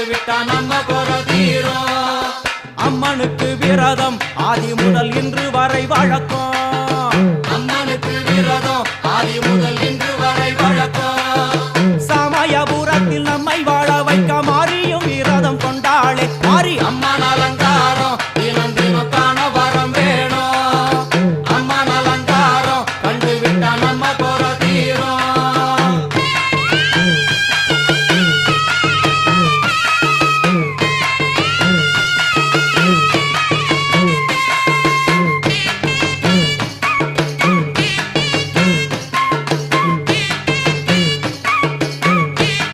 விட்டா நம்ம குறை தீரும். அம்மனுக்கு விரதம் ஆதி முதல் இன்று வரை வழக்கம். அம்மனுக்கு விரதம் ஆதி முதல் இன்று வரை வழக்கம்.